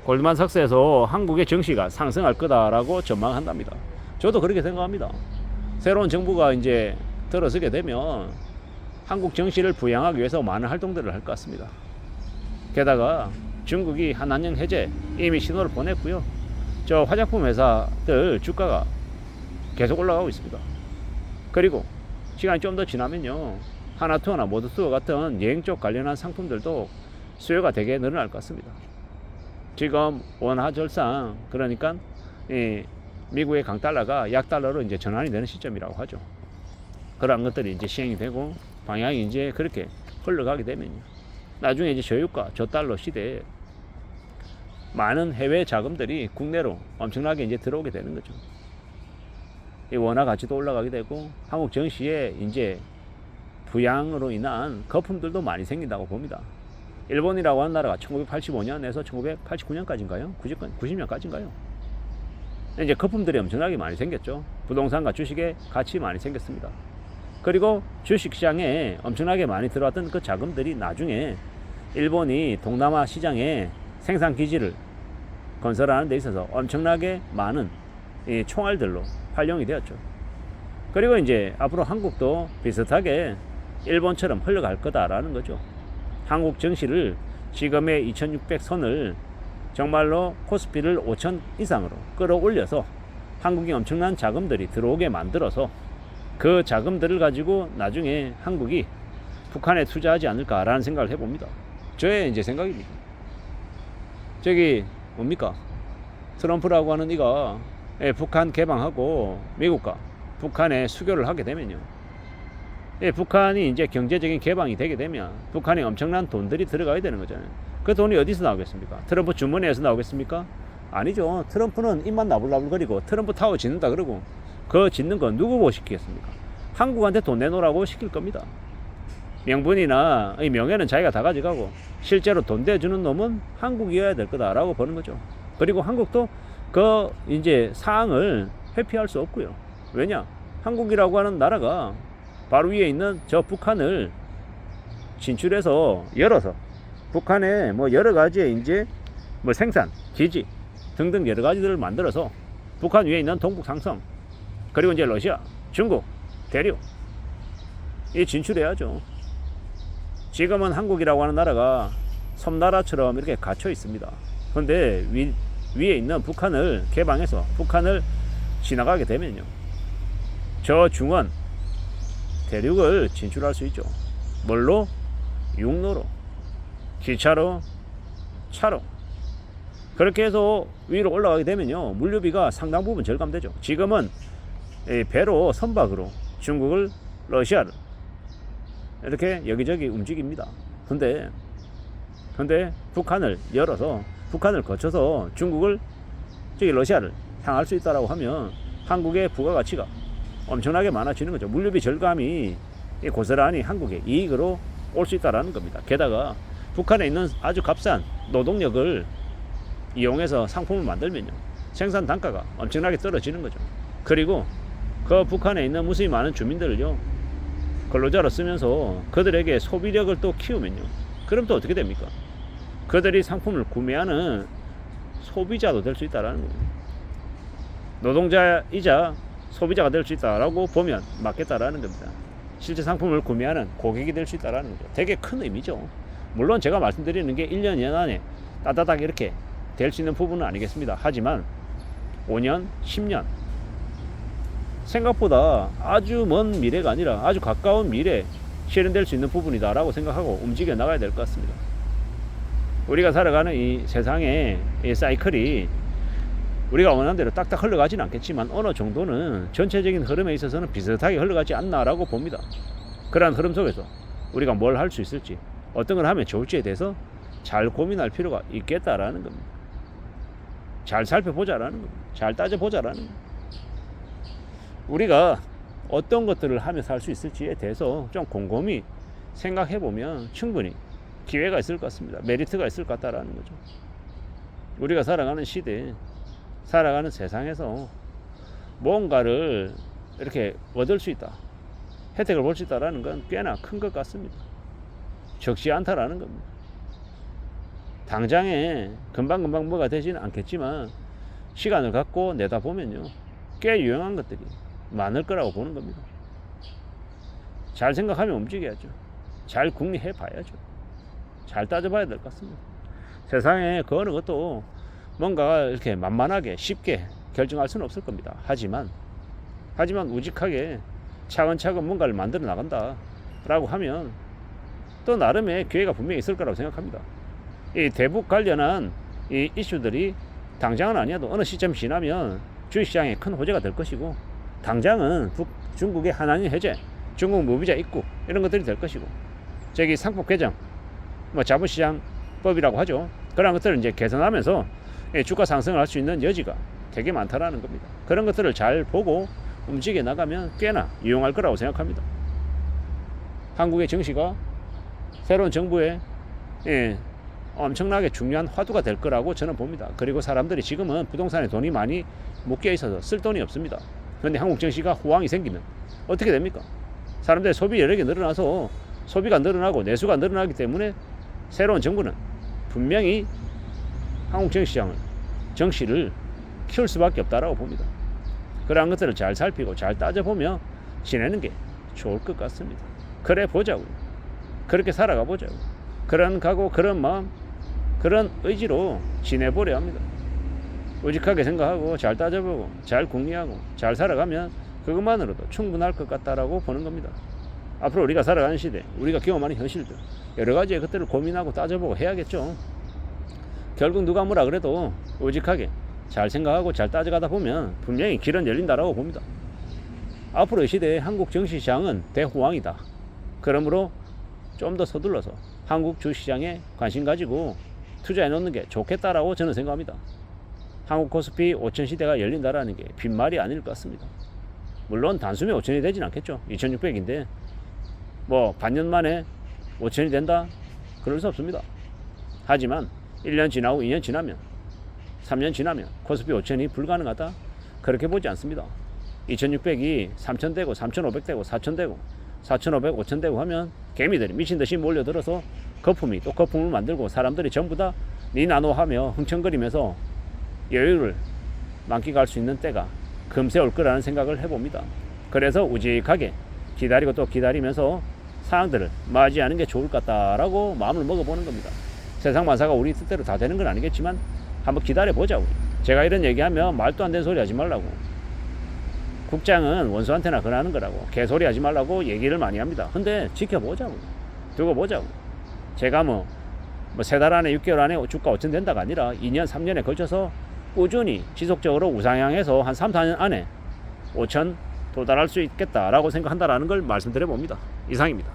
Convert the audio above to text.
골드만삭스에서 한국의 증시가 상승할 거다라고 전망한답니다. 저도 그렇게 생각합니다. 새로운 정부가 이제 들어서게 되면 한국 증시를 부양하기 위해서 많은 활동들을 할 것 같습니다. 게다가 중국이 한한령 해제 이미 신호를 보냈고요. 저 화장품 회사들 주가가 계속 올라가고 있습니다. 그리고 시간이 좀 더 지나면요, 하나투어나 모드투어 같은 여행 쪽 관련한 상품들도 수요가 되게 늘어날 것 같습니다. 지금 원화절상, 그러니까 미국의 강달러가 약달러로 이제 전환이 되는 시점이라고 하죠. 그런 것들이 이제 시행이 되고 방향이 이제 그렇게 흘러가게 되면요, 나중에 이제 저유가 저달러 시대에 많은 해외 자금들이 국내로 엄청나게 이제 들어오게 되는 거죠. 이 원화 가치도 올라가게 되고 한국 증시에 이제 부양으로 인한 거품들도 많이 생긴다고 봅니다. 일본이라고 하는 나라가 1985년에서 1989년까지인가요? 90년까지인가요? 이제 거품들이 엄청나게 많이 생겼죠. 부동산과 주식에 가치 많이 생겼습니다. 그리고 주식시장에 엄청나게 많이 들어왔던 그 자금들이 나중에 일본이 동남아 시장에 생산기지를 건설하는 데 있어서 엄청나게 많은 이 총알들로 활용이 되었죠. 그리고 이제 앞으로 한국도 비슷하게 일본처럼 흘러갈 거다라는 거죠. 한국 증시를 지금의 2600선을 정말로 코스피를 5000 이상으로 끌어올려서 한국이 엄청난 자금들이 들어오게 만들어서 그 자금들을 가지고 나중에 한국이 북한에 투자하지 않을까라는 생각을 해봅니다. 저의 이제 생각입니다. 저기 뭡니까? 트럼프라고 하는 이가 북한 개방하고 미국과 북한에 수교를 하게 되면요, 북한이 이제 경제적인 개방이 되게 되면 북한에 엄청난 돈들이 들어가야 되는 거잖아요. 그 돈이 어디서 나오겠습니까? 트럼프 주머니에서 나오겠습니까? 아니죠. 트럼프는 입만 나불나불거리고 트럼프 타워 짓는다 그러고 그 짓는 건 누구 보고 시키겠습니까? 한국한테 돈 내놓으라고 시킬 겁니다. 명분이나 이 명예는 자기가 다 가져가고 실제로 돈 대주는 놈은 한국이어야 될 거다라고 보는 거죠. 그리고 한국도 그 이제 사항을 회피할 수 없고요. 왜냐? 한국이라고 하는 나라가 바로 위에 있는 저 북한을 진출해서 열어서 북한에 뭐 여러 가지의 이제 뭐 생산, 기지 등등 여러 가지들을 만들어서 북한 위에 있는 동북 상성, 그리고 이제 러시아, 중국, 대륙 이 진출해야죠. 지금은 한국이라고 하는 나라가 섬나라처럼 이렇게 갇혀 있습니다. 그런데 위에 있는 북한을 개방해서 북한을 지나가게 되면요, 저 중원 대륙을 진출할 수 있죠. 뭘로? 육로로, 기차로, 차로. 그렇게 해서 위로 올라가게 되면요, 물류비가 상당 부분 절감되죠. 지금은 배로 선박으로 중국을, 러시아를 이렇게 여기저기 움직입니다. 근데 북한을 열어서 북한을 거쳐서 중국을, 저기 러시아를 향할 수 있다라고 하면 한국의 부가가치가 엄청나게 많아지는 거죠. 물류비 절감이 고스란히 한국의 이익으로 올 수 있다라는 겁니다. 게다가 북한에 있는 아주 값싼 노동력을 이용해서 상품을 만들면요, 생산 단가가 엄청나게 떨어지는 거죠. 그리고 그 북한에 있는 무수히 많은 주민들을요, 근로자로 쓰면서 그들에게 소비력을 또 키우면요, 그럼 또 어떻게 됩니까? 그들이 상품을 구매하는 소비자도 될 수 있다라는 거예요. 노동자이자 소비자가 될 수 있다라고 보면 맞겠다라는 겁니다. 실제 상품을 구매하는 고객이 될 수 있다라는 거죠. 되게 큰 의미죠. 물론 제가 말씀드리는 게 1년, 2년 안에 따다닥 이렇게 될 수 있는 부분은 아니겠습니다. 하지만 5년, 10년 생각보다 아주 먼 미래가 아니라 아주 가까운 미래에 실현될 수 있는 부분이다라고 생각하고 움직여 나가야 될 것 같습니다. 우리가 살아가는 이 세상의 이 사이클이 우리가 원하는 대로 딱딱 흘러가지는 않겠지만 어느 정도는 전체적인 흐름에 있어서는 비슷하게 흘러가지 않나라고 봅니다. 그러한 흐름 속에서 우리가 뭘 할 수 있을지, 어떤 걸 하면 좋을지에 대해서 잘 고민할 필요가 있겠다라는 겁니다. 잘 살펴보자라는 겁니다. 잘 따져보자라는 겁니다. 우리가 어떤 것들을 하면서 할 수 있을지에 대해서 좀 곰곰이 생각해보면 충분히 기회가 있을 것 같습니다. 메리트가 있을 것 같다라는 거죠. 우리가 살아가는 시대에, 살아가는 세상에서 뭔가를 이렇게 얻을 수 있다, 혜택을 볼 수 있다는 건 꽤나 큰 것 같습니다. 적지 않다라는 겁니다. 당장에 금방금방 뭐가 되지는 않겠지만 시간을 갖고 내다보면요 꽤 유용한 것들이 많을 거라고 보는 겁니다. 잘 생각하면 움직여야죠. 잘 궁리해 봐야죠. 잘 따져봐야 될 것 같습니다. 세상에 그 어느 것도 뭔가 이렇게 만만하게 쉽게 결정할 수는 없을 겁니다. 하지만 우직하게 차근차근 뭔가를 만들어 나간다 라고 하면 또 나름의 기회가 분명히 있을 거라고 생각합니다. 이 대북 관련한 이 이슈들이 당장은 아니어도 어느 시점 지나면 주식시장에 큰 호재가 될 것이고, 당장은 중국의 한한일 해제, 중국 무비자 입국 이런 것들이 될 것이고, 저기 상법 개정, 뭐 자본시장법이라고 하죠. 그런 것들을 이제 개선하면서 주가 상승을 할 수 있는 여지가 되게 많다라는 겁니다. 그런 것들을 잘 보고 움직여 나가면 꽤나 유용할 거라고 생각합니다. 한국의 정시가 새로운 정부의 엄청나게 중요한 화두가 될 거라고 저는 봅니다. 그리고 사람들이 지금은 부동산에 돈이 많이 묶여 있어서 쓸 돈이 없습니다. 그런데 한국 정시가 호황이 생기면 어떻게 됩니까? 사람들의 소비 여력이 늘어나서 소비가 늘어나고 내수가 늘어나기 때문에 새로운 정부는 분명히 한국 정시를 키울 수밖에 없다라고 봅니다. 그러한 것들을 잘 살피고 잘 따져보며 지내는 게 좋을 것 같습니다. 그래 보자고요. 그렇게 살아가 보자고. 그런 각오, 그런 마음, 그런 의지로 지내보려 합니다. 우직하게 생각하고 잘 따져보고 잘 궁리하고 잘 살아가면 그것만으로도 충분할 것 같다라고 보는 겁니다. 앞으로 우리가 살아가는 시대, 우리가 경험하는 현실들, 여러 가지의 것들을 고민하고 따져보고 해야겠죠. 결국 누가 뭐라 그래도 우직하게 잘 생각하고 잘 따져가다 보면 분명히 길은 열린다라고 봅니다. 앞으로의 시대에 한국 정시시장은 대호황이다. 그러므로 좀 더 서둘러서 한국 주시장에 관심 가지고 투자해 놓는 게 좋겠다라고 저는 생각합니다. 한국 코스피 5천 시대가 열린다라는 게 빈말이 아닐 것 같습니다. 물론 단숨에 5천이 되진 않겠죠. 2600인데 뭐 반년 만에 5천이 된다? 그럴 수 없습니다. 하지만 1년 지나고 2년 지나면 3년 지나면 코스피 5천이 불가능하다? 그렇게 보지 않습니다. 2600이 3000 되고 3500 되고 4000 되고 4500, 5000 되고 하면 개미들이 미친듯이 몰려들어서 거품이 또 거품을 만들고 사람들이 전부 다 니나노하며 흥청거리면서 여유를 만끽할 수 있는 때가 금세 올 거라는 생각을 해봅니다. 그래서 우직하게 기다리고 또 기다리면서 상황들을 맞이하는 게 좋을 것 같다라고 마음을 먹어보는 겁니다. 세상 만사가 우리 뜻대로 다 되는 건 아니겠지만 한번 기다려보자고. 제가 이런 얘기하면 말도 안 되는 소리 하지 말라고. 국장은 원수한테나 그러는 거라고. 개소리 하지 말라고 얘기를 많이 합니다. 근데 지켜보자고. 두고 보자고. 제가 뭐 3달 안에 6개월 안에 주가 5천 된다가 아니라 2년 3년에 걸쳐서 꾸준히 지속적으로 우상향해서 한 3, 4년 안에 5천 도달할 수 있겠다라고 생각한다라는 걸 말씀드려 봅니다. 이상입니다.